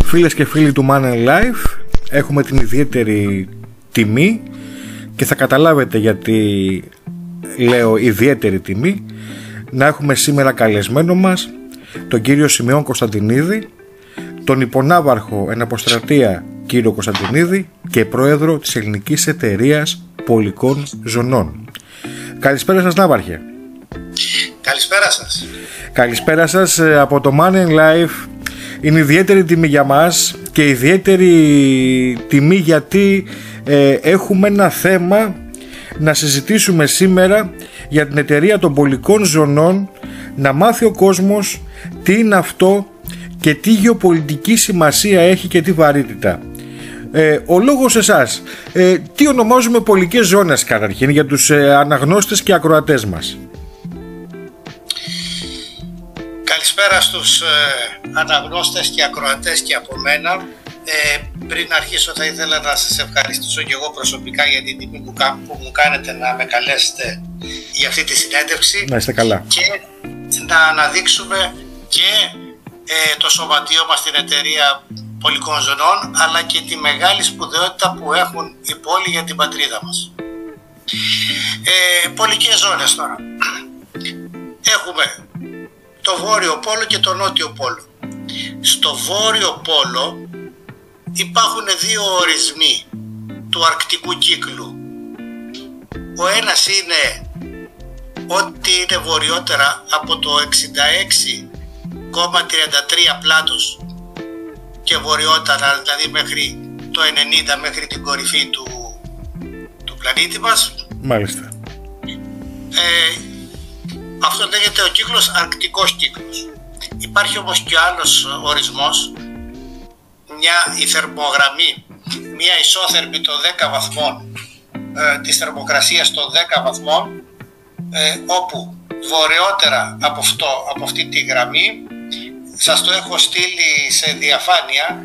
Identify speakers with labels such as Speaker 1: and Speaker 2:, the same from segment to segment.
Speaker 1: Φίλες και φίλοι του Man and Life, έχουμε την ιδιαίτερη τιμή και θα καταλάβετε γιατί λέω ιδιαίτερη τιμή να έχουμε σήμερα καλεσμένο μας τον κύριο Σημεών Κωνσταντινίδη, τον υπονάβαρχο εν αποστρατεία κύριο Κωνσταντινίδη και πρόεδρο της Ελληνικής Εταιρείας Πολικών Ζωνών. Καλησπέρα σας, ναύαρχε.
Speaker 2: Καλησπέρα σας.
Speaker 1: Καλησπέρα σας από το Man and Life. Είναι ιδιαίτερη τιμή για μας και ιδιαίτερη τιμή γιατί έχουμε ένα θέμα να συζητήσουμε σήμερα για την εταιρεία των Πολικών Ζωνών, να μάθει ο κόσμος τι είναι αυτό και τι γεωπολιτική σημασία έχει και τι βαρύτητα. Ο λόγος εσάς, τι ονομάζουμε πολικές ζώνες καταρχήν για τους αναγνώστες και ακροατές μας?
Speaker 2: Καλησπέρα στους αναγνώστες και ακροατές και από μένα. Πριν αρχίσω θα ήθελα να σας ευχαριστήσω και εγώ προσωπικά για την τιμή που μου κάνετε να με καλέσετε για αυτή τη συνέντευξη.
Speaker 1: Να είστε καλά.
Speaker 2: Και να αναδείξουμε και το σωματείο μας, την εταιρεία Πολικών Ζωνών, αλλά και τη μεγάλη σπουδαιότητα που έχουν οι πόλοι για την πατρίδα μας. Πολικές ζώνες τώρα. Έχουμε το Βόρειο Πόλο και το Νότιο Πόλο. Στο Βόρειο Πόλο υπάρχουν δύο ορισμοί του αρκτικού κύκλου. Ο ένας είναι ότι είναι βορειότερα από το 66,33 πλάτος και βορειότερα, δηλαδή μέχρι το 90, μέχρι την κορυφή του πλανήτη μας.
Speaker 1: Μάλιστα.
Speaker 2: Αυτό λέγεται ο κύκλος αρκτικός κύκλος. Υπάρχει όμως και άλλος ορισμός, η θερμογραμμή, μια ισόθερμη των 10 βαθμών της θερμοκρασίας των 10 βαθμών, όπου βορειότερα από αυτή τη γραμμή, σας το έχω στείλει σε διαφάνεια,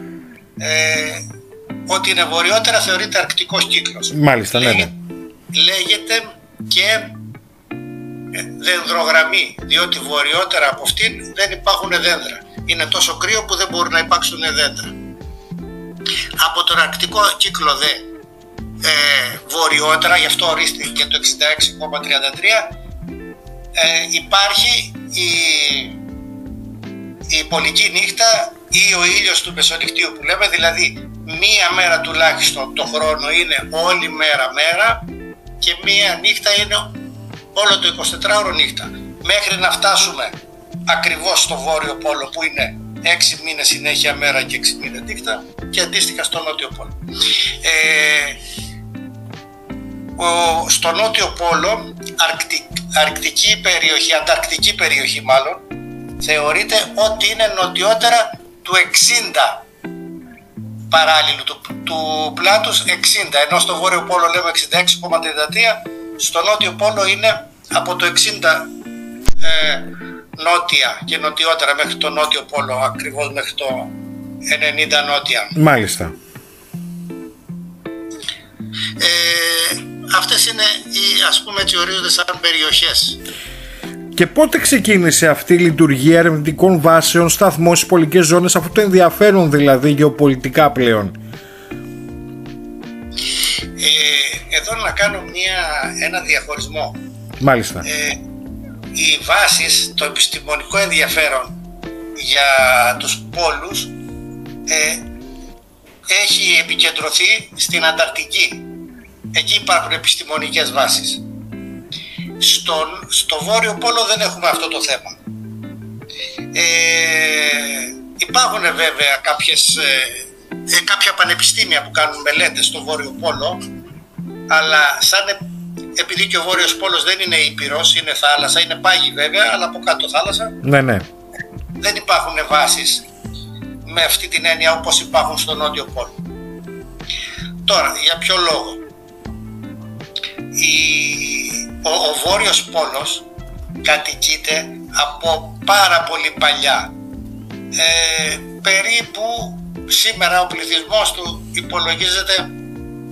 Speaker 2: ότι είναι βορειότερα θεωρείται αρκτικός κύκλος.
Speaker 1: Μάλιστα, ναι.
Speaker 2: Λέγεται και δενδρογραμμή, διότι βορειότερα από αυτήν δεν υπάρχουν δέντρα. Είναι τόσο κρύο που δεν μπορούν να υπάρξουν δέντρα. Από τον αρκτικό κύκλο βορειότερα, γι' αυτό ορίστηκε και το 66,33, υπάρχει η πολική νύχτα ή ο ήλιος του μεσονυχτίου που λέμε, δηλαδή μία μέρα τουλάχιστον το χρόνο είναι όλη μέρα και μία νύχτα είναι όλο το 24ωρο νύχτα. Μέχρι να φτάσουμε ακριβώς στο Βόρειο Πόλο που είναι 6 μήνες συνέχεια μέρα και 6 μήνες νύχτα, και αντίστοιχα στο Νότιο Πόλο. Στο Νότιο Πόλο, αρκτική περιοχή, ανταρκτική περιοχή μάλλον, θεωρείται ότι είναι νοτιότερα του 60 παράλληλου, του πλάτους 60, ενώ στο Βόρειο Πόλο λέμε 66,33, στο Νότιο Πόλο είναι από το 60 νότια και νοτιότερα μέχρι το Νότιο Πόλο, ακριβώς μέχρι το 90 νότια.
Speaker 1: Μάλιστα.
Speaker 2: Αυτές είναι ας πούμε έτσι ορίζονται σαν περιοχές.
Speaker 1: Και πότε ξεκίνησε αυτή η λειτουργία ερευνητικών βάσεων, σταθμών στις πολικές ζώνες, αυτό το ενδιαφέρον δηλαδή γεωπολιτικά πλέον?
Speaker 2: Εδώ να κάνω ένα διαχωρισμό.
Speaker 1: Μάλιστα.
Speaker 2: Οι βάσεις, το επιστημονικό ενδιαφέρον για τους πόλους έχει επικεντρωθεί στην Ανταρκτική. Εκεί υπάρχουν επιστημονικές βάσεις. Στο Βόρειο Πόλο δεν έχουμε αυτό το θέμα. Υπάρχουν βέβαια κάποια πανεπιστήμια που κάνουν μελέτες στο Βόρειο Πόλο, αλλά επειδή και ο Βόρειος Πόλος δεν είναι ήπειρος, είναι θάλασσα, είναι πάγη βέβαια, αλλά από κάτω θάλασσα.
Speaker 1: Ναι.
Speaker 2: Δεν υπάρχουν βάσεις με αυτή την έννοια όπως υπάρχουν στο Νότιο Πόλο. Τώρα, για ποιο λόγο? Ο Βόρειος Πόλος κατοικείται από πάρα πολύ παλιά. Περίπου σήμερα ο πληθυσμός του υπολογίζεται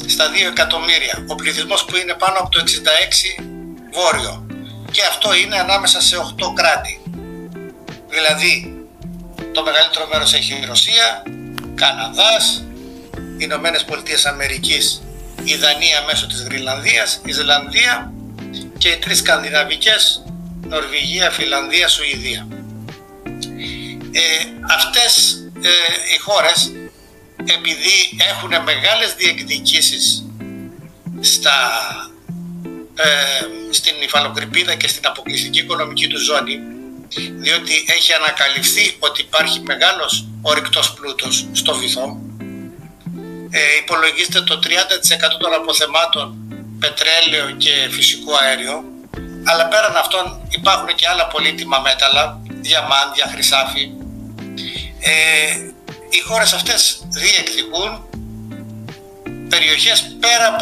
Speaker 2: στα 2 εκατομμύρια. Ο πληθυσμός που είναι πάνω από το 66 βόρειο. Και αυτό είναι ανάμεσα σε 8 κράτη. Δηλαδή το μεγαλύτερο μέρος έχει η Ρωσία, Καναδάς, Ηνωμένες Πολιτείες Αμερικής, η Δανία μέσω της Γρυλανδίας, η Ισλανδία και οι 3 σκανδιναβικές, Νορβηγία, Φινλανδία, Σουηδία. Αυτές οι χώρες, επειδή έχουν μεγάλες διεκδικήσεις στην υφαλοκρηπίδα και στην αποκλειστική οικονομική του ζώνη, διότι έχει ανακαλυφθεί ότι υπάρχει μεγάλος ορυκτός πλούτος στο βυθό, υπολογίζεται το 30% των αποθεμάτων πετρέλαιο και φυσικό αέριο, αλλά πέραν αυτών υπάρχουν και άλλα πολύτιμα μέταλλα, διαμάντια, χρυσάφι. Οι χώρες αυτές διεκδικούν περιοχές πέρα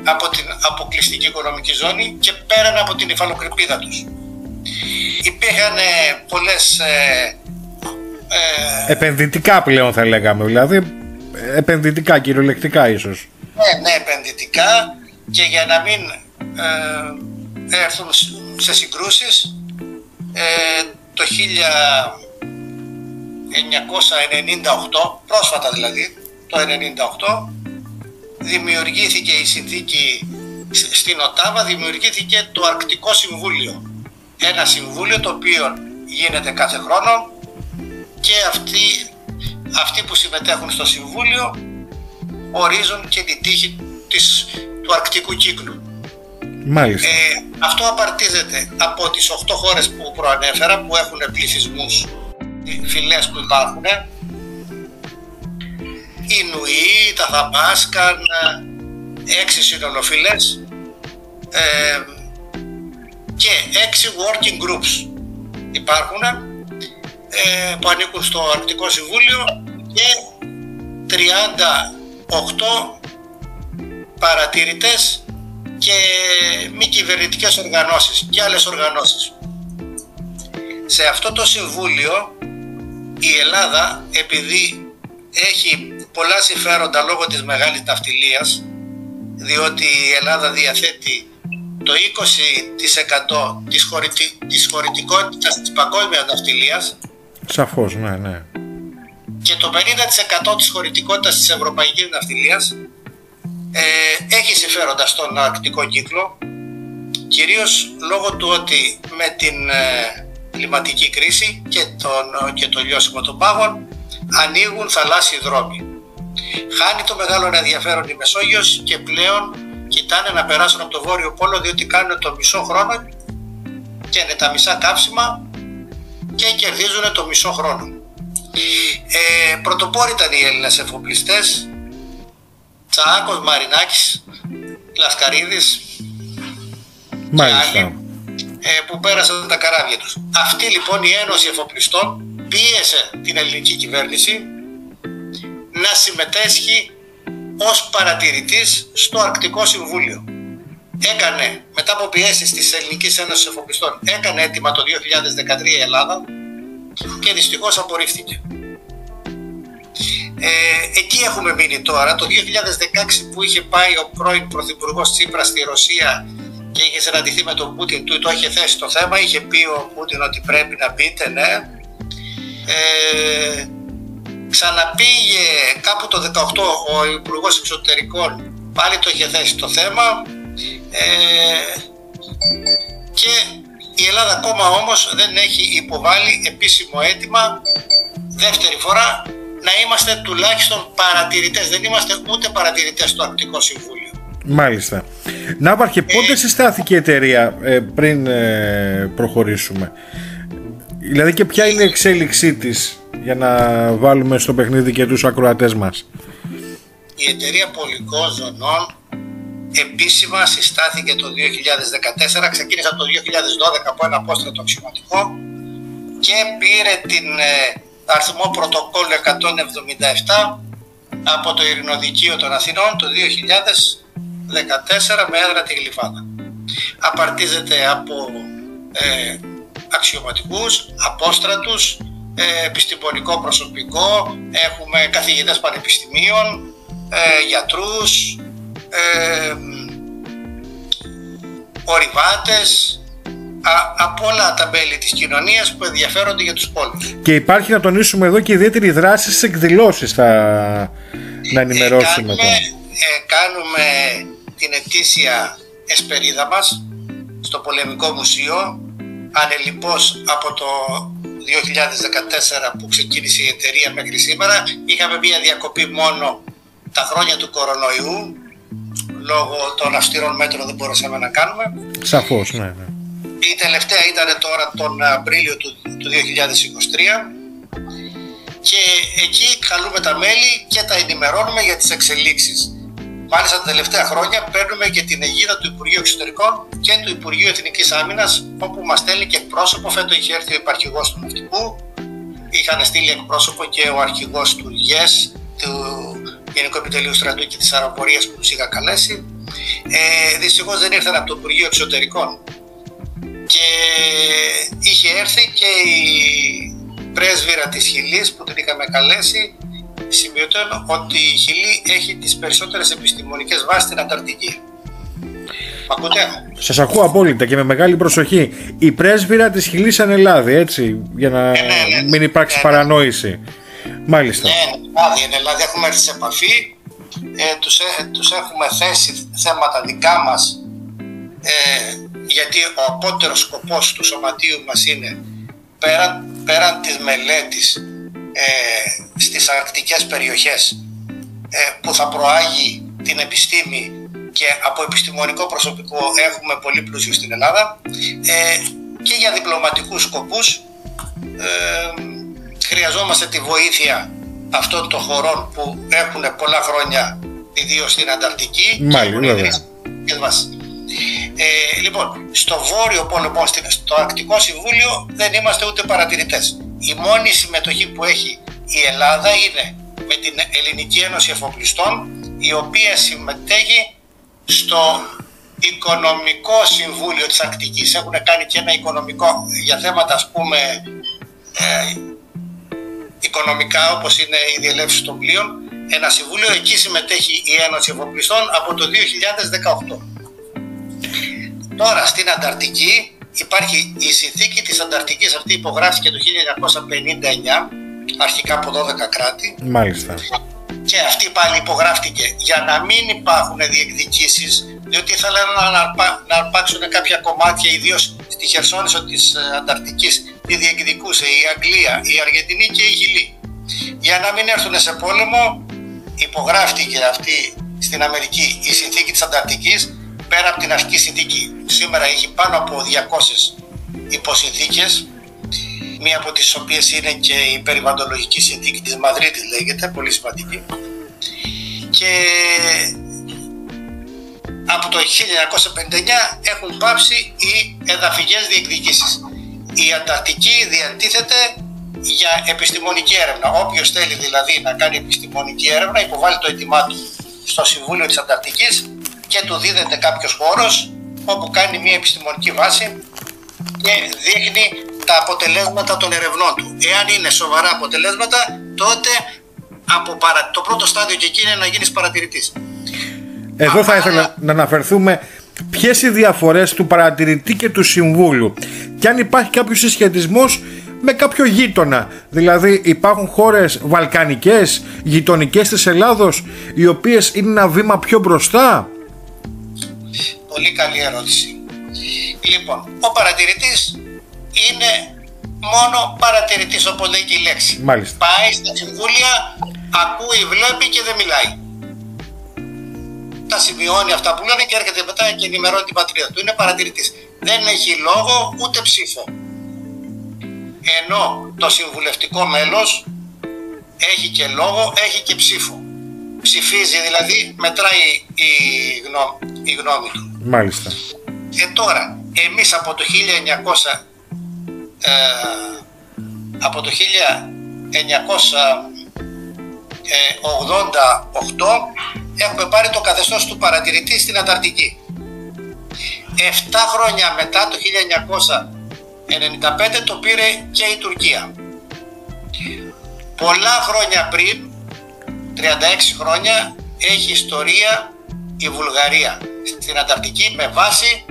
Speaker 2: από την αποκλειστική οικονομική ζώνη και πέραν από την υφαλοκρηπίδα τους. Υπήρχαν πολλές...
Speaker 1: επενδυτικά πλέον θα λέγαμε, δηλαδή επενδυτικά, κυριολεκτικά ίσως.
Speaker 2: Ναι, επενδυτικά, και για να μην έρθουν σε συγκρούσεις, το 1998, πρόσφατα δηλαδή, το 1998, δημιουργήθηκε η συνθήκη στην Οτάβα, δημιουργήθηκε το Αρκτικό Συμβούλιο. Ένα συμβούλιο το οποίο γίνεται κάθε χρόνο και αυτοί που συμμετέχουν στο συμβούλιο ορίζουν και τη τύχη του αρκτικού κύκλου.
Speaker 1: Μάλιστα.
Speaker 2: Αυτό απαρτίζεται από τις 8 χώρες που προανέφερα, που έχουν πληθυσμούς, φυλές που υπάρχουν, οι Νουή, τα Θαμπάσκαν, 6 συνολοφυλές και 6 working groups υπάρχουν που ανήκουν στο Αρκτικό Συμβούλιο και 38 παρατηρητές και μη κυβερνητικές οργανώσεις και άλλες οργανώσεις. Σε αυτό το Συμβούλιο η Ελλάδα, επειδή έχει πολλά συμφέροντα λόγω της μεγάλης ναυτιλίας, διότι η Ελλάδα διαθέτει το 20% της χωρητικότητας της παγκόσμιας ναυτιλίας,
Speaker 1: σαφώς, ναι,
Speaker 2: και το 50% της χωρητικότητας της ευρωπαϊκής ναυτιλίας, έχει συμφέροντα στον αρκτικό κύκλο, κυρίως λόγω του ότι με την κλιματική κρίση και το λιώσιμο των πάγων ανοίγουν θαλάσσιοι δρόμοι. Χάνει το μεγάλο ενδιαφέρον η Μεσόγειος και πλέον κοιτάνε να περάσουν από το Βόρειο Πόλο, διότι κάνουν το μισό χρόνο και είναι τα μισά καύσιμα και κερδίζουν το μισό χρόνο. Πρωτοπόροι ήταν οι Έλληνες εφοπλιστές, Τσαάκος, Μαρινάκης, Λασκαρίδης και άλλοι, που πέρασαν τα καράβια τους. Αυτή λοιπόν η Ένωση Εφοπλιστών πίεσε την ελληνική κυβέρνηση να συμμετέσχει ως παρατηρητής στο Αρκτικό Συμβούλιο. Έκανε, μετά από πιέσεις της Ελληνικής Ένωσης Εφοπλιστών, έκανε αίτημα το 2013 η Ελλάδα και δυστυχώς απορρίφθηκε. Εκεί έχουμε μείνει τώρα. Το 2016 που είχε πάει ο πρώην Πρωθυπουργός Τσίπρας στη Ρωσία και είχε συναντηθεί με τον Πούτιν, το είχε θέσει το θέμα, είχε πει ο Πούτιν ότι πρέπει να μπείτε, ναι. Ξαναπήγε κάπου το 2018 ο Υπουργός Εξωτερικών, πάλι το είχε θέσει το θέμα, και η Ελλάδα ακόμα όμως δεν έχει υποβάλει επίσημο αίτημα δεύτερη φορά να είμαστε τουλάχιστον παρατηρητές. Δεν είμαστε ούτε παρατηρητές στο Αρκτικό Συμβούλιο.
Speaker 1: Μάλιστα. Ναύαρχε, πότε συστάθηκε η εταιρεία, πριν προχωρήσουμε? Δηλαδή, και ποια είναι η εξέλιξή της, για να βάλουμε στο παιχνίδι και τους ακροατές μας?
Speaker 2: Η εταιρεία Πολικών Ζωνών επίσημα συστάθηκε το 2014, ξεκίνησε από το 2012 από ένα απόστρατο αξιωματικό και πήρε την αριθμό πρωτοκόλλου 177 από το Ειρηνοδικείο των Αθηνών το 2014 με έδρα τη Γλυφάδα. Απαρτίζεται από αξιωματικούς, απόστρατους, επιστημονικό προσωπικό, έχουμε καθηγητές πανεπιστημίων, γιατρούς, ορειβάτες, από όλα τα μέλη της κοινωνίας που ενδιαφέρονται για τους πόλους.
Speaker 1: Και υπάρχει, να τονίσουμε εδώ, και ιδιαίτερη δράση στις εκδηλώσεις, να ενημερώσουμε
Speaker 2: κάνουμε την ετήσια εσπερίδα μας στο Πολεμικό Μουσείο. Ανελιπώς από το 2014 που ξεκίνησε η εταιρεία μέχρι σήμερα. Είχαμε μία διακοπή μόνο τα χρόνια του κορονοϊού. Λόγω των αυστηρών μέτρων δεν μπορούσαμε να κάνουμε.
Speaker 1: Σαφώς, ναι.
Speaker 2: Η τελευταία ήταν τώρα τον Απρίλιο του 2023 και εκεί καλούμε τα μέλη και τα ενημερώνουμε για τις εξελίξεις. Μάλιστα τα τελευταία χρόνια παίρνουμε και την αιγίδα του Υπουργείου Εξωτερικών και του Υπουργείου Εθνικής Άμυνας, όπου μας στέλνει και εκπρόσωπο. Φέτος είχε έρθει ο υπαρχηγός του Ναυτικού, είχαν στείλει εκπρόσωπο και ο αρχηγός του ΓΕΣ, του Γενικού Επιτελείου Στρατού και της Αεροπορίας, που τους είχα καλέσει. Δυστυχώς δεν ήρθαν από το Υπουργείο Εξωτερικών και είχε έρθει και η πρέσβυρα της Χιλής που την είχαμε καλέσει. Σημειωτώνω ότι η Χιλή έχει τις περισσότερες επιστημονικές βάσεις στην Ανταρκτική. Μ' ακούτε?
Speaker 1: Σας ακούω απόλυτα και με μεγάλη προσοχή. Η πρέσβυρα της Χιλής Ανελάδη, έτσι, για να μην υπάρξει παρανόηση. Μάλιστα.
Speaker 2: Ναι, δηλαδή έχουμε έρθει σε επαφή, τους έχουμε θέσει θέματα δικά μας, γιατί ο απότερος σκοπός του σωματείου μας είναι πέραν της μελέτης στις αρκτικές περιοχές που θα προάγει την επιστήμη και από επιστημονικό προσωπικό έχουμε πολύ πλούσιο στην Ελλάδα, και για διπλωματικούς σκοπούς χρειαζόμαστε τη βοήθεια αυτών των χωρών που έχουν πολλά χρόνια, ιδίως στην Ανταρκτική. Λοιπόν, στο Βόρειο Πόλεμο, στο Αρκτικό Συμβούλιο δεν είμαστε ούτε παρατηρητές. Η μόνη συμμετοχή που έχει η Ελλάδα είναι με την Ελληνική Ένωση Εφοπλιστών, η οποία συμμετέχει στο Οικονομικό Συμβούλιο της Αρκτικής. Έχουν κάνει και ένα οικονομικό για θέματα, ας πούμε, οικονομικά, όπως είναι η διελεύση των πλοίων, ένα συμβούλιο. Εκεί συμμετέχει η Ένωση Εφοπλιστών από το 2018. Τώρα στην Ανταρκτική υπάρχει η συνθήκη της Ανταρκτικής, αυτή υπογράφηκε το 1959, αρχικά από 12 κράτη.
Speaker 1: Μάλιστα.
Speaker 2: Και αυτή πάλι υπογράφτηκε για να μην υπάρχουν διεκδικήσεις, διότι ήθελαν να αρπάξουν κάποια κομμάτια, ιδίως στη Χερσόνησο της Ανταρκτικής, τη διεκδικούσε η Αγγλία, η Αργεντινή και η Χιλή. Για να μην έρθουν σε πόλεμο, υπογράφτηκε αυτή στην Αμερική η συνθήκη της Ανταρκτικής. Πέρα από την αρχική συνθήκη, σήμερα έχει πάνω από 200 υποσυνθήκες, μία από τις οποίες είναι και η περιβαλλοντολογική συνθήκη της Μαδρίτης, λέγεται, πολύ σημαντική. Και από το 1959 έχουν πάψει οι εδαφικές διεκδικήσεις. Η Ανταρκτική διατίθεται για επιστημονική έρευνα. Όποιος θέλει δηλαδή να κάνει επιστημονική έρευνα υποβάλλει το αίτημά του στο Συμβούλιο της Ανταρκτικής και του δίδεται κάποιος χώρος όπου κάνει μια επιστημονική βάση και δείχνει τα αποτελέσματα των ερευνών του. Εάν είναι σοβαρά αποτελέσματα, τότε το πρώτο στάδιο και εκεί είναι να γίνεις παρατηρητής.
Speaker 1: Εδώ θα ήθελα να αναφερθούμε ποιες οι διαφορές του παρατηρητή και του συμβούλου και αν υπάρχει κάποιος συσχετισμός με κάποιο γείτονα. Δηλαδή υπάρχουν χώρες βαλκανικές, γειτονικές της Ελλάδος, οι οποίες είναι ένα βήμα πιο μπροστά.
Speaker 2: Πολύ καλή ερώτηση. Λοιπόν, ο παρατηρητής είναι μόνο παρατηρητής, όπως λέει και η λέξη.
Speaker 1: Μάλιστα.
Speaker 2: Πάει στα συμβούλια, ακούει, βλέπει και δεν μιλάει. Τα σημειώνει αυτά που λένε και έρχεται μετά και ενημερώνει την πατρίδα του. Είναι παρατηρητής. Δεν έχει λόγο ούτε ψήφο. Ενώ το συμβουλευτικό μέλος έχει και λόγο, έχει και ψήφο. Ψηφίζει, δηλαδή μετράει η γνώμη του.
Speaker 1: Μάλιστα.
Speaker 2: Τώρα, εμείς από το 1988 έχουμε πάρει το καθεστώς του παρατηρητή στην Ανταρκτική. 7 χρόνια μετά, το 1995, το πήρε και η Τουρκία. Πολλά χρόνια πριν, 36 χρόνια, έχει ιστορία η Βουλγαρία στην Ανταρκτική με βάση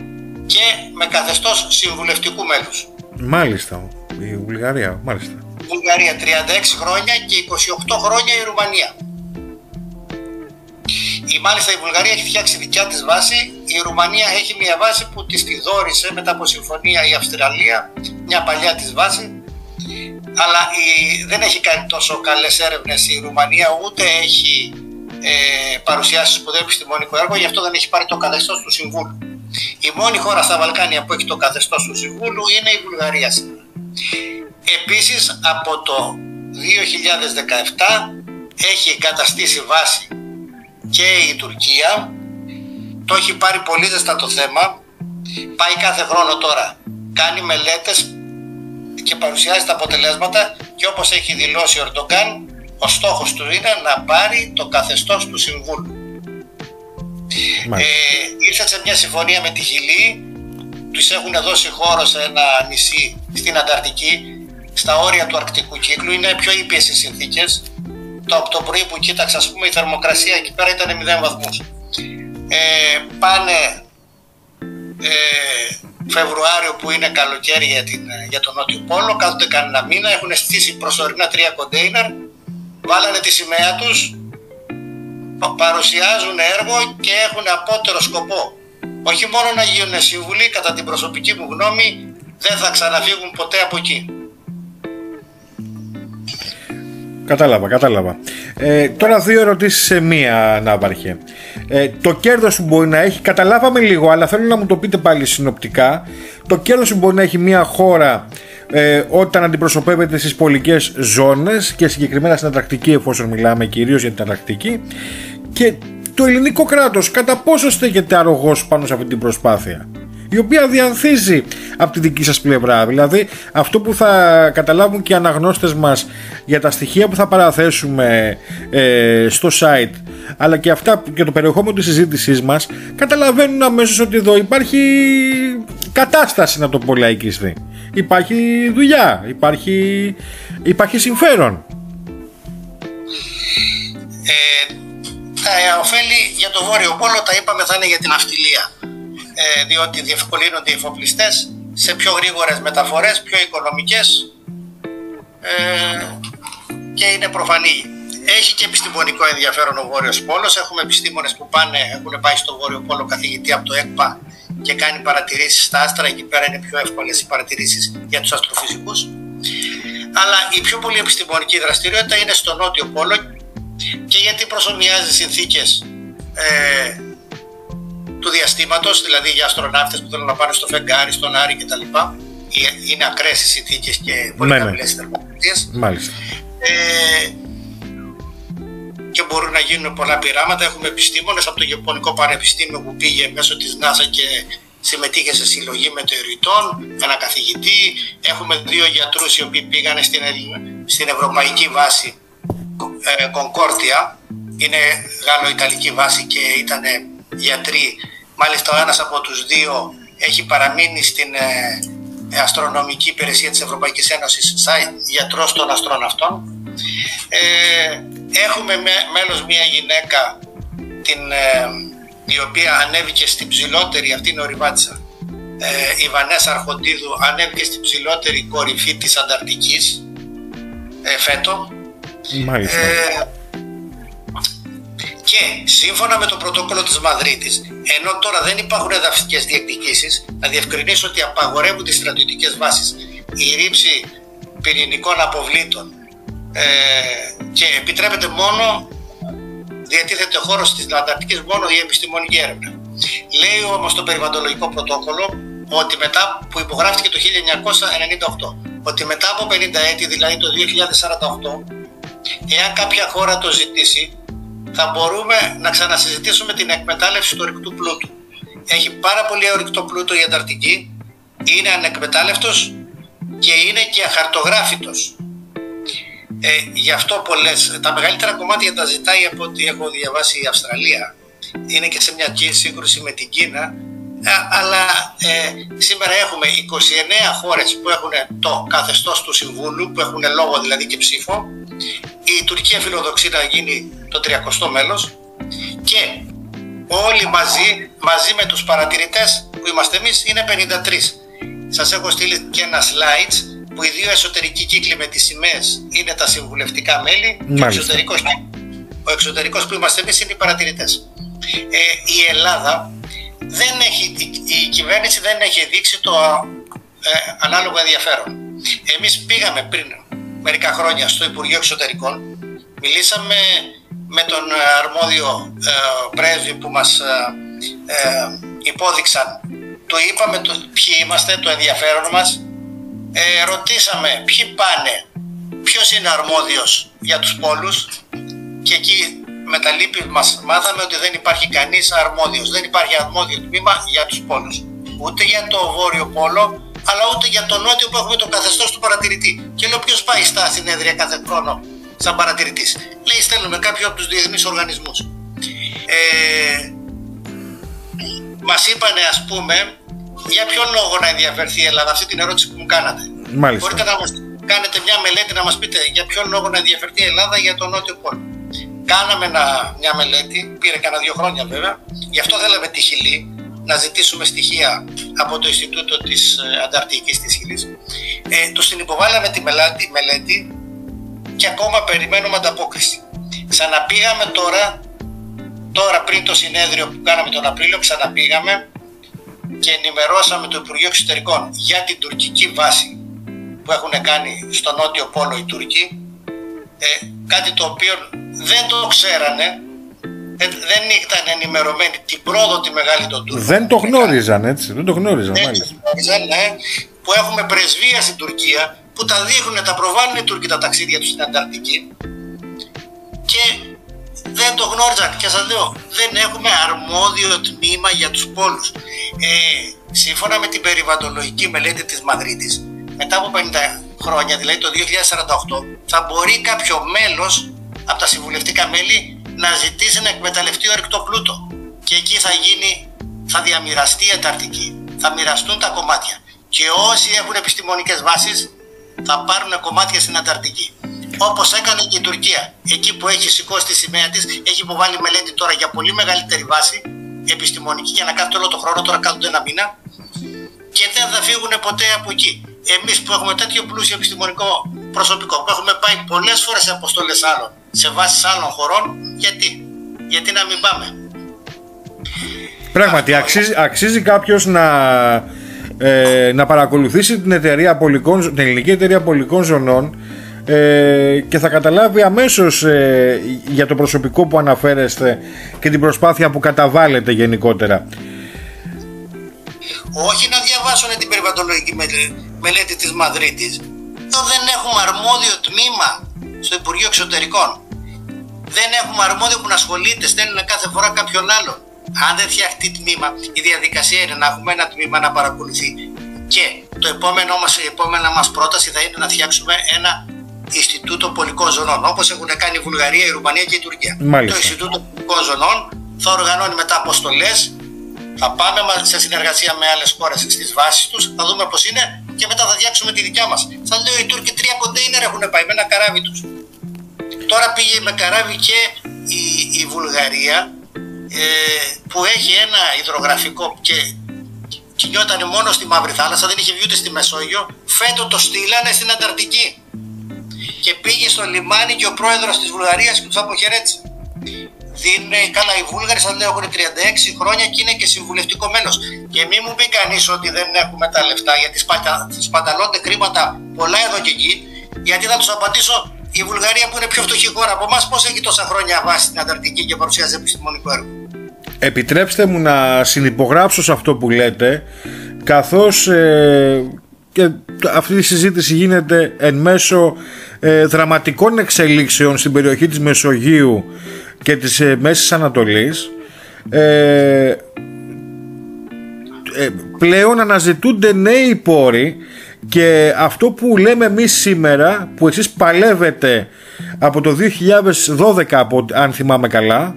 Speaker 2: και με καθεστώς συμβουλευτικού μέλους.
Speaker 1: Μάλιστα, η Βουλγαρία, μάλιστα.
Speaker 2: Βουλγαρία 36 χρόνια και 28 χρόνια η Ρουμανία. Μάλιστα η Βουλγαρία έχει φτιάξει δικιά της βάση, η Ρουμανία έχει μια βάση που της τη δώρισε μετά από συμφωνία η Αυστραλία, μια παλιά της βάση, αλλά δεν έχει κάνει τόσο καλές έρευνες η Ρουμανία, ούτε έχει παρουσιάσει σπουδαίο επιστημονικό έργο, γι' αυτό δεν έχει πάρει το καθεστώς του Συμβούλου. Η μόνη χώρα στα Βαλκάνια που έχει το καθεστώς του Συμβούλου είναι η Βουλγαρία σήμερα. Επίσης από το 2017 έχει εγκαταστήσει βάση και η Τουρκία, το έχει πάρει πολύ ζεστά το θέμα, πάει κάθε χρόνο τώρα, κάνει μελέτες και παρουσιάζει τα αποτελέσματα και όπως έχει δηλώσει ο Ερντογκάν, ο στόχος του είναι να πάρει το καθεστώς του Συμβούλου. Ήρθε σε μια συμφωνία με τη Χιλή, τους έχουν δώσει χώρο σε ένα νησί στην Ανταρκτική, στα όρια του Αρκτικού κύκλου, είναι πιο ήπιες οι συνθήκες. Από το πρωί που κοίταξα, ας πούμε, η θερμοκρασία εκεί πέρα ήταν 0 βαθμούς. Πάνε Φεβρουάριο που είναι καλοκαίρι για τον Νότιο Πόλο, κάθονται κανένα μήνα, έχουν στήσει προσωρινά 3 κοντέινερ, βάλανε τη σημαία τους, παρουσιάζουν έργο και έχουν απότερο σκοπό. Όχι μόνο να γίνουν σύμβουλοι, κατά την προσωπική μου γνώμη, δεν θα ξαναφύγουν ποτέ από εκεί.
Speaker 1: Κατάλαβα. Τώρα δύο ερωτήσεις σε μία, Ναύαρχε. Το κέρδος που μπορεί να έχει, καταλάβαμε λίγο, αλλά θέλω να μου το πείτε πάλι συνοπτικά. Το κέρδος που μπορεί να έχει μία χώρα όταν αντιπροσωπεύεται στις πολικές ζώνες και συγκεκριμένα στην Ανταρκτική, εφόσον μιλάμε κυρίως για την Ανταρκτική, και το ελληνικό κράτος κατά πόσο στέκεται αρρωγός πάνω σε αυτή την προσπάθεια, η οποία διανθίζει από τη δική σας πλευρά. Δηλαδή αυτό που θα καταλάβουν και οι αναγνώστες μας για τα στοιχεία που θα παραθέσουμε στο site, αλλά και αυτά και το περιεχόμενο της συζήτησής μας, καταλαβαίνουν αμέσως ότι εδώ υπάρχει κατάσταση, να το πω λαϊκιστή. Υπάρχει δουλειά, υπάρχει συμφέρον.
Speaker 2: Τα ωφέλη για το Βόρειο Πόλο, τα είπαμε, θα είναι για την ναυτιλία, διότι διευκολύνονται οι εφοπλιστές σε πιο γρήγορες μεταφορές, πιο οικονομικές, και είναι προφανή. Έχει και επιστημονικό ενδιαφέρον ο Βόρειος Πόλος. Έχουμε επιστήμονες που έχουν πάει στο Βόρειο Πόλο καθηγητή από το ΕΚΠΑ και κάνει παρατηρήσεις στα άστρα. Εκεί πέρα είναι πιο εύκολες οι παρατηρήσεις για τους αστροφυσικούς. Αλλά η πιο πολύ επιστημονική δραστηριότητα είναι στο Νότιο Πόλο, και γιατί προσομοιάζει συνθήκες του διαστήματος, δηλαδή για αστροναύτες που θέλουν να πάνε στο φεγγάρι, στον Άρη κτλ. Είναι ακραίες οι συνθήκες και πολύ χαμηλές οι θερμοκρασίες.
Speaker 1: Μάλιστα.
Speaker 2: Και μπορούν να γίνουν πολλά πειράματα. Έχουμε επιστήμονες από το Ιαπωνικό Πανεπιστήμιο που πήγε μέσω της NASA και συμμετείχε σε συλλογή μετεωριτών, ένα καθηγητή. Έχουμε 2 γιατρούς οι οποίοι πήγανε στην Ευρωπαϊκή Βάση Κονκόρτια. Είναι γαλλο-ιταλική βάση και ήταν γιατροί. Μάλιστα ο ένας από τους 2 έχει παραμείνει στην αστρονομική υπηρεσία της Ευρωπαϊκής Ένωσης σαν γιατρός των αστροναυτών. Έχουμε μέλος μια γυναίκα η οποία ανέβηκε στην ψηλότερη, αυτή είναι ο Ριβάτσα, η Βανέσα Αρχοντίδου, ανέβηκε στην ψηλότερη κορυφή της Ανταρκτικής φέτο.
Speaker 1: Μάλιστα.
Speaker 2: Και σύμφωνα με το πρωτόκολλο της Μαδρίτης, ενώ τώρα δεν υπάρχουν εδαφικές διεκδικήσεις, να διευκρινίσω ότι απαγορεύουν τις στρατιωτικές βάσεις, η ρήψη πυρηνικών αποβλήτων, και επιτρέπεται μόνο, διατίθεται χώρος της Ανταρκτικής μόνο για επιστημονική έρευνα. Λέει όμως το περιβαλλοντολογικό πρωτόκολλο ότι μετά, που υπογράφηκε το 1998, ότι μετά από 50 έτη, δηλαδή το 2048, εάν κάποια χώρα το ζητήσει, θα μπορούμε να ξανασυζητήσουμε την εκμετάλλευση του ορυκτού πλούτου. Έχει πάρα πολύ ορυκτό πλούτο η Ανταρκτική, είναι ανεκμετάλλευτος και είναι και αχαρτογράφητος. Γι' αυτό τα μεγαλύτερα κομμάτια τα ζητάει, από ό,τι έχω διαβάσει, η Αυστραλία. Είναι και σε μια σύγκρουση με την Κίνα. Αλλά σήμερα έχουμε 29 χώρες που έχουν το καθεστώς του Συμβούλου, που έχουν λόγο δηλαδή και ψήφο. Η Τουρκία φιλοδοξεί να γίνει το 30ο μέλος, και όλοι μαζί με τους παρατηρητές που είμαστε εμείς είναι 53. Σας έχω στείλει και ένα slides που οι δύο εσωτερικοί κύκλοι με τις σημαίες είναι τα συμβουλευτικά μέλη και ο εξωτερικός που είμαστε εμείς είναι οι παρατηρητές. Η Ελλάδα η κυβέρνηση δεν έχει δείξει το ανάλογο ενδιαφέρον. Εμείς πήγαμε πριν μερικά χρόνια στο Υπουργείο Εξωτερικών, μιλήσαμε με τον αρμόδιο πρέσβη που μας υπόδειξαν, του είπαμε ποιοι είμαστε, το ενδιαφέρον μας, ρωτήσαμε ποιοι πάνε, ποιος είναι αρμόδιος για τους πόλους, και εκεί με τα λύπη μας μάθαμε ότι δεν υπάρχει κανείς αρμόδιος, δεν υπάρχει αρμόδιο τμήμα για τους πόλους, ούτε για το Βόρειο Πόλο, αλλά ούτε για το Νότιο που έχουμε το καθεστώς του παρατηρητή. Και λέω, ποιος πάει στα συνέδρια κάθε χρόνο σαν παρατηρητής? Λέει, στέλνουμε κάποιον από τους διεθνείς οργανισμούς. Μας είπανε, ας πούμε, για ποιον λόγο να ενδιαφερθεί η Ελλάδα, αυτή την ερώτηση που μου κάνατε.
Speaker 1: Μάλιστα.
Speaker 2: Μπορείτε να μας κάνετε μια μελέτη να μας πείτε για ποιον λόγο να ενδιαφερθεί η Ελλάδα για τον Νότιο Πόλο? Κάναμε μια μελέτη, πήρε κανένα 2 χρόνια βέβαια, γι' αυτό θέλαμε τη Χιλή, να ζητήσουμε στοιχεία από το Ινστιτούτο της Ανταρκτικής της Χιλής. Τους την υποβάλαμε τη μελέτη και ακόμα περιμένουμε ανταπόκριση. Ξαναπήγαμε τώρα πριν το συνέδριο που κάναμε τον Απρίλιο, ξαναπήγαμε και ενημερώσαμε το Υπουργείο Εξωτερικών για την τουρκική βάση που έχουν κάνει στο Νότιο Πόλο οι Τούρκοι, κάτι το οποίο δεν το ξέρανε, δεν ήταν ενημερωμένοι την πρόοδο τη μεγάλη των Τούρκων.
Speaker 1: Δεν το γνώριζαν, έτσι, δεν το γνώριζαν, μάλιστα.
Speaker 2: Ναι, που έχουμε πρεσβεία στην Τουρκία που τα δείχνουν, τα προβάλλουν οι Τούρκοι τα ταξίδια τους στην Ανταρκτική και δεν το γνώριζαν. Και σας λέω, δεν έχουμε αρμόδιο τμήμα για τους πόλους. Σύμφωνα με την περιβαλλοντολογική μελέτη της Μαδρίτης, μετά από 50 χρόνια, δηλαδή το 2048, θα μπορεί κάποιο μέλος από τα συμβουλευτικά μέλη να ζητήσει να εκμεταλλευτεί ορυκτό πλούτο. Και εκεί θα διαμοιραστεί η Ανταρκτική, θα μοιραστούν τα κομμάτια. Και όσοι έχουν επιστημονικές βάσεις θα πάρουν κομμάτια στην Ανταρκτική. Όπως έκανε και η Τουρκία. Εκεί που έχει σηκώσει τη σημαία της, έχει υποβάλει μελέτη τώρα για πολύ μεγαλύτερη βάση επιστημονική, για να κάθεται όλο το χρόνο, τώρα κάθονται 1 μήνα, και δεν θα φύγουν ποτέ από εκεί. Εμείς που έχουμε τέτοιο πλούσιο επιστημονικό προσωπικό, που έχουμε πάει πολλές φορές σε αποστολές άλλων, σε βάσεις άλλων χωρών, γιατί να μην πάμε?
Speaker 1: Πράγματι, αξίζει κάποιος να παρακολουθήσει την ελληνική εταιρεία πολικών ζωνών και θα καταλάβει αμέσως για το προσωπικό που αναφέρεστε και την προσπάθεια που καταβάλλετε γενικότερα.
Speaker 2: Όχι να διαβάσουν την περιβαλλοντολογική μελέτη της Μαδρίτης. Εδώ δεν έχουμε αρμόδιο τμήμα στο Υπουργείο Εξωτερικών. Δεν έχουμε αρμόδιο που να ασχολείται, στέλνουν κάθε φορά κάποιον άλλον. Αν δεν φτιαχτεί τμήμα, η διαδικασία είναι να έχουμε ένα τμήμα να παρακολουθεί. Και η επόμενη μας πρόταση θα είναι να φτιάξουμε ένα Ινστιτούτο Πολικών Ζωνών, όπως έχουν κάνει η Βουλγαρία, η Ρουμανία και η Τουρκία.
Speaker 1: Μάλιστα.
Speaker 2: Το Ινστιτούτο Πολικών Ζωνών θα οργανώνει μετά αποστολές, θα πάμε σε συνεργασία με άλλες χώρες στις βάσεις τους, θα δούμε πώς είναι και μετά θα φτιάξουμε τη δικιά μας. Σας λέω, οι Τούρκοι 3 κοντέινερ έχουν πάει με ένα καράβι τους. Τώρα πήγε με καράβι και η Βουλγαρία, που έχει ένα υδρογραφικό και κινιόταν μόνο στη Μαύρη Θάλασσα, δεν είχε βγει ούτε στη Μεσόγειο. Φέτος το στείλανε στην Ανταρκτική και πήγε στο λιμάνι και ο πρόεδρος της Βουλγαρίας που τους αποχαιρέτησε. Καλά, οι Βούλγαροι, σας λέω, έχουν 36 χρόνια και είναι και συμβουλευτικό μέλος. Και μην μου πει κανείς ότι δεν έχουμε τα λεφτά, γιατί σπαταλώνται χρήματα πολλά εδώ και εκεί. Γιατί θα τους απαντήσω, η Βουλγαρία που είναι πιο φτωχή χώρα από εμάς, πώς έχει τόσα χρόνια βάση στην Ανταρκτική και παρουσιάζει επιστημονικό έργο?
Speaker 1: Επιτρέψτε μου να συνυπογράψω σε αυτό που λέτε, καθώς και αυτή η συζήτηση γίνεται εν μέσω δραματικών εξελίξεων στην περιοχή της Μεσογείου και της Μέσης Ανατολής. Πλέον αναζητούνται νέοι πόροι και αυτό που λέμε εμείς σήμερα, που εσείς παλεύετε από το 2012, αν θυμάμαι καλά,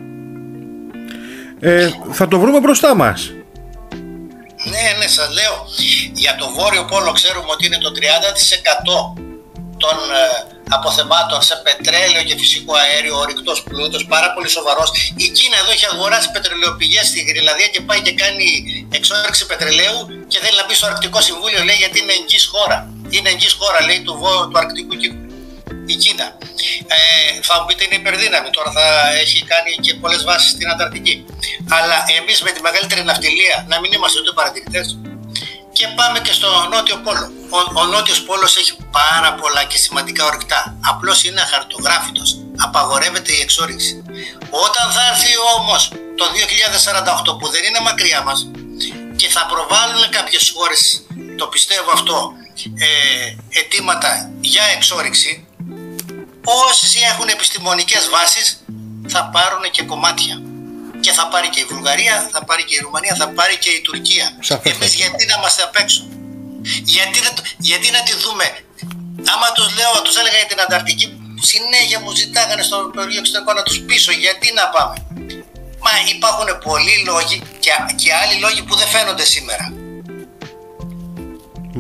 Speaker 1: θα το βρούμε μπροστά μας.
Speaker 2: Ναι, σας λέω, για το Βόρειο Πόλο ξέρουμε ότι είναι το 30% των αποθεμάτων σε πετρέλαιο και φυσικό αέριο, ορυκτός πλούτος, πάρα πολύ σοβαρός. Η Κίνα εδώ έχει αγοράσει πετρελαιοπηγές στη Γρυλανδία και πάει και κάνει εξόρυξη πετρελαίου και θέλει να μπει στο Αρκτικό Συμβούλιο, λέει, γιατί είναι εγγύς χώρα. Είναι εγγύς χώρα, λέει, του Αρκτικού κύκλου. Η Κίνα. Θα μου πείτε είναι υπερδύναμη, τώρα θα έχει κάνει και πολλές βάσεις στην Ανταρκτική. Αλλά εμείς με τη μεγαλύτερη ναυτιλία να μην είμαστε ούτε παρατηρητές. Και πάμε και στο Νότιο Πόλο. Ο Νότιος Πόλος έχει πάρα πολλά και σημαντικά ορυκτά. Απλώς είναι αχαρτογράφητος. Απαγορεύεται η εξόρυξη. Όταν θα έρθει όμως το 2048, που δεν είναι μακριά μας, και θα προβάλλουν κάποιες χώρες, το πιστεύω αυτό, αιτήματα για εξόρυξη, όσοι έχουν επιστημονικές βάσεις θα πάρουν και κομμάτια. Και θα πάρει και η Βουλγαρία, θα πάρει και η Ρουμανία, θα πάρει και η Τουρκία. Εμείς γιατί να είμαστε απ' έξω? Γιατί να τη δούμε? Άμα τους έλεγα για την Ανταρκτική, συνέχεια μου ζητάγανε στο Υπουργείο Εξωτερικών να τους πείσω. Γιατί να πάμε? Μα υπάρχουν πολλοί λόγοι και άλλοι λόγοι που δεν φαίνονται σήμερα.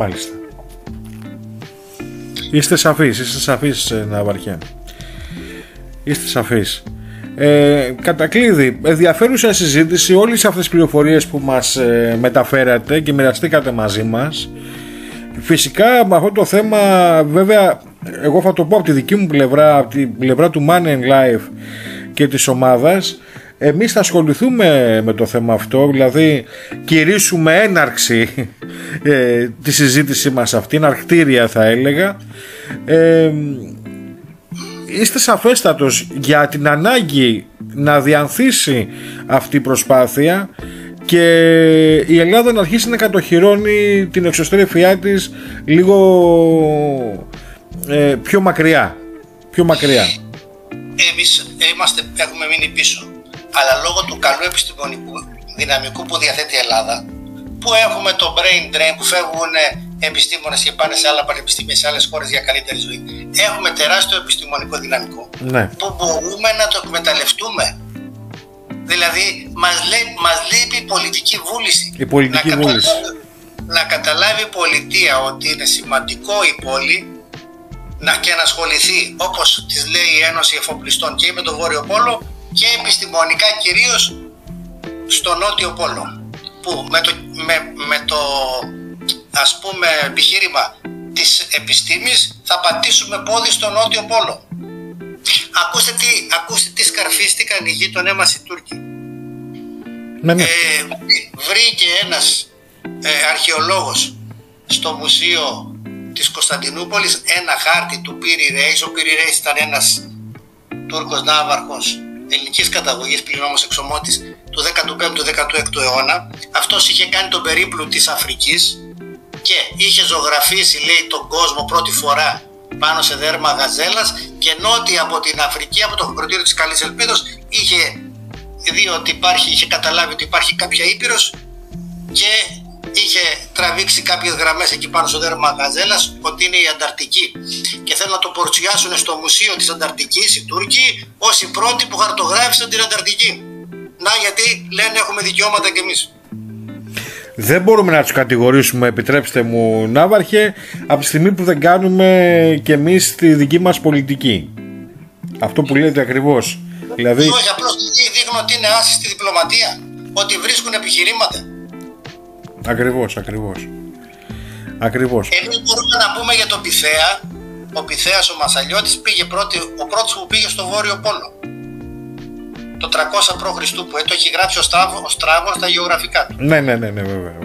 Speaker 1: Μάλιστα. Είστε σαφείς, Ναυαρχέ. Είστε σαφείς. Κατά κλείδι, ενδιαφέρουσα συζήτηση, όλες αυτές τις πληροφορίες που μας μεταφέρατε και μοιραστήκατε μαζί μας. Φυσικά με αυτό το θέμα, βέβαια, εγώ θα το πω από τη δική μου πλευρά, από την πλευρά του Money Life και της ομάδας, εμείς θα ασχοληθούμε με το θέμα αυτό, δηλαδή κηρύσουμε έναρξη τη συζήτησή μας αυτή, εναρκτήρια θα έλεγα. Είστε σαφέστατος για την ανάγκη να διανθίσει αυτή η προσπάθεια και η Ελλάδα να αρχίσει να κατοχυρώνει την εξωστρέφειά της λίγο πιο μακριά.
Speaker 2: Εμείς έχουμε μείνει πίσω, αλλά λόγω του καλού επιστημονικού δυναμικού που διαθέτει η Ελλάδα, που έχουμε το brain drain, που φεύγουν επιστήμονες και πάνε σε άλλα πανεπιστήμια, σε άλλες χώρες για καλύτερη ζωή. Έχουμε τεράστιο επιστημονικό δυναμικό, ναι, που μπορούμε να το εκμεταλλευτούμε. Δηλαδή μας λείπει η πολιτική βούληση. Να καταλάβει η πολιτεία ότι είναι σημαντικό η πόλη και να ασχοληθεί, όπως της λέει η Ένωση Εφοπλιστών, και με το Βόρειο Πόλο και επιστημονικά κυρίως στο Νότιο Πόλο, που με το ας πούμε επιχείρημα της επιστήμης θα πατήσουμε πόδι στο Νότιο Πόλο. Ακούστε τι σκαρφίστηκαν οι γείτονές μας οι Τούρκοι. Βρήκε ένας αρχαιολόγος στο μουσείο της Κωνσταντινούπολης ένα χάρτη του Πύρη Ρέης. Ο Πύρη Ρέης ήταν ένας Τούρκος ναύαρχος ελληνικής καταγωγής, πλην όμως εξωμότης, του 15ου-16ου αιώνα. Αυτός είχε κάνει τον περίπλου της Αφρικής και είχε ζωγραφίσει, λέει, τον κόσμο πρώτη φορά πάνω σε δέρμα γαζέλας, και νότια από την Αφρική, από το κροτήριο της Καλής Ελπίδος, είχε δει ότι είχε καταλάβει ότι υπάρχει κάποια ήπειρος και είχε τραβήξει κάποιες γραμμές εκεί πάνω στο δέρμα γαζέλας ότι είναι η Ανταρκτική, και θέλουν να το παρουσιάσουν στο Μουσείο της Ανταρκτικής οι Τούρκοι ως οι πρώτοι που χαρτογράφησαν την Ανταρκτική. Να, γιατί λένε έχουμε δικαιώματα κι εμείς.
Speaker 1: Δεν μπορούμε να τους κατηγορήσουμε, επιτρέψτε μου, Ναύαρχε, από τη στιγμή που δεν κάνουμε κι εμείς τη δική μας πολιτική. Αυτό που λέτε ακριβώς. Δηλαδή...
Speaker 2: Όχι, απλώς δείχνουν ότι είναι άσχιστη διπλωματία, ότι βρίσκουν επιχειρήματα.
Speaker 1: Ακριβώς.
Speaker 2: Εμείς μπορούμε να πούμε για τον Πυθέα. Ο Πυθέας ο Μασαλιώτης πήγε ο πρώτος που πήγε στο Βόρειο Πόλο. Το 300 π.Χ. που το έχει γράψει ο Στράβος στα γεωγραφικά του.
Speaker 1: Ναι, βέβαια.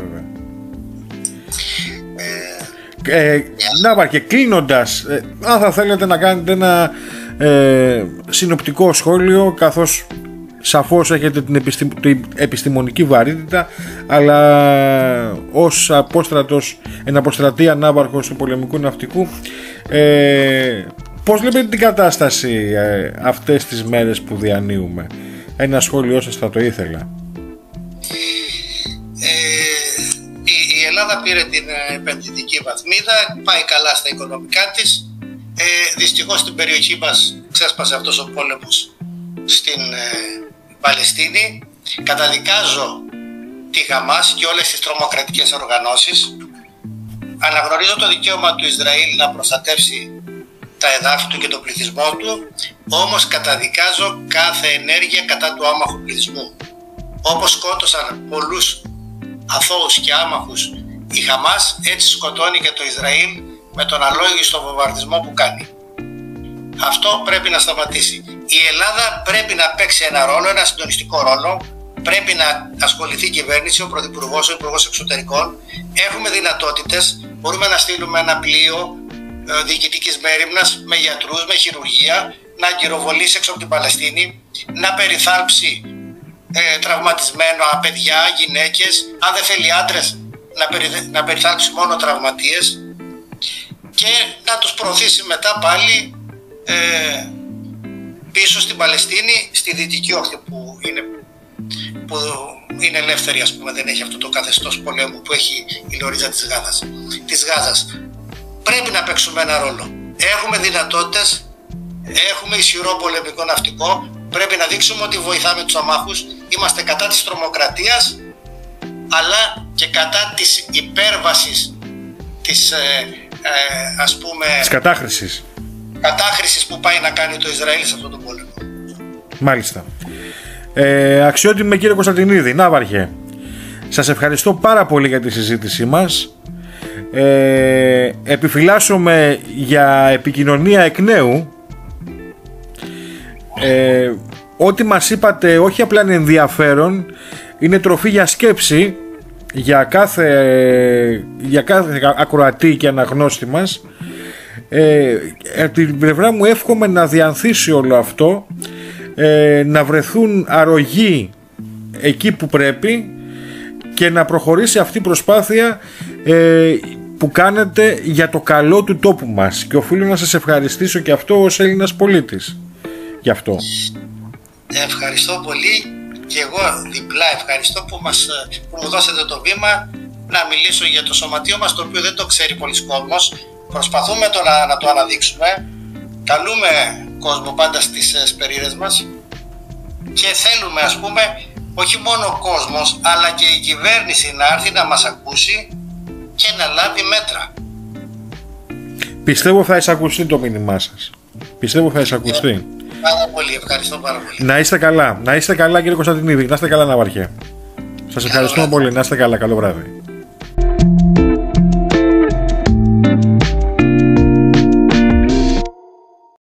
Speaker 1: Ναύαρχε, κλείνοντας, αν θα θέλετε να κάνετε ένα συνοπτικό σχόλιο, καθώς σαφώς έχετε την επιστημονική βαρύτητα, αλλά ως αποστρατεία ναύαρχος του πολεμικού ναυτικού, πώς βλέπετε την κατάσταση αυτές τις μέρες που διανύουμε? Ένα σχόλιο σας θα το ήθελα.
Speaker 2: Η Ελλάδα πήρε την επενδυτική βαθμίδα, πάει καλά στα οικονομικά της. Δυστυχώς στην περιοχή μας ξέσπασε αυτός ο πόλεμος στην Παλαιστίνη. Καταδικάζω τη Χαμάς και όλες τις τρομοκρατικές οργανώσεις. Αναγνωρίζω το δικαίωμα του Ισραήλ να προστατεύσει τα εδάφη του και τον πληθυσμό του, όμως καταδικάζω κάθε ενέργεια κατά του άμαχου πληθυσμού. Όπως σκότωσαν πολλούς αθώους και άμαχους η Χαμάς, έτσι σκοτώνει και το Ισραήλ με τον αλόγιστο βομβαρδισμό που κάνει. Αυτό πρέπει να σταματήσει. Η Ελλάδα πρέπει να παίξει ένα ρόλο, ένα συντονιστικό ρόλο. Πρέπει να ασχοληθεί η κυβέρνηση, ο Πρωθυπουργός, ο Υπουργός Εξωτερικών. Έχουμε δυνατότητες. Μπορούμε να στείλουμε ένα πλοίο διοικητικής μέριμνας με γιατρούς, με χειρουργία, να αγκυροβολήσει έξω από την Παλαιστίνη, να περιθάλψει τραυματισμένα παιδιά, γυναίκες, αν δεν θέλει άντρες, να περιθάλψει μόνο τραυματίες και να τους προωθήσει μετά πάλι πίσω στην Παλαιστίνη, στη δυτική όχθη που είναι ελεύθερη, ας πούμε, δεν έχει αυτό το καθεστώς πολέμου που έχει η Λωρίδα της Γάζας. Πρέπει να παίξουμε ένα ρόλο. Έχουμε δυνατότητες, έχουμε ισχυρό πολεμικό ναυτικό, πρέπει να δείξουμε ότι βοηθάμε τους αμάχους, είμαστε κατά της τρομοκρατίας, αλλά και κατά της υπέρβασης της, ας πούμε,
Speaker 1: της κατάχρησης
Speaker 2: που πάει να κάνει το Ισραήλ σε αυτόν τον πόλεμο.
Speaker 1: Μάλιστα. Αξιότιμη κύριε Κωνσταντινίδη, Ναύαρχε, σας ευχαριστώ πάρα πολύ για τη συζήτησή μας. Επιφυλάσσομαι για επικοινωνία εκ νέου. Ό,τι μας είπατε όχι απλά είναι ενδιαφέρον, είναι τροφή για σκέψη για κάθε ακροατή και αναγνώστη μας. Από την πλευρά μου εύχομαι να διανθίσει όλο αυτό, να βρεθούν αρρωγοί εκεί που πρέπει και να προχωρήσει αυτή η προσπάθεια που κάνετε για το καλό του τόπου μας, και οφείλω να σας ευχαριστήσω και αυτό ως Έλληνας πολίτης γι' αυτό.
Speaker 2: Ευχαριστώ πολύ και εγώ διπλά ευχαριστώ που μου δώσατε το βήμα να μιλήσω για το σωματείο μας, το οποίο δεν το ξέρει πολλοί κόσμος. Προσπαθούμε να το αναδείξουμε, καλούμε κόσμο πάντα στις σπερίδες μας και θέλουμε, ας πούμε, όχι μόνο ο κόσμος αλλά και η κυβέρνηση να έρθει να μας ακούσει και να λάβει μέτρα.
Speaker 1: Πιστεύω θα εισακουστεί το μήνυμά σας. Πιστεύω θα εισακουστεί.
Speaker 2: Πάρα πολύ, ευχαριστώ πάρα πολύ.
Speaker 1: Να είστε καλά. Να είστε καλά κύριε Κωνσταντινίδη. Να είστε καλά, Ναύαρχε. Σας ευχαριστούμε πολύ. Να είστε καλά. Καλό βράδυ.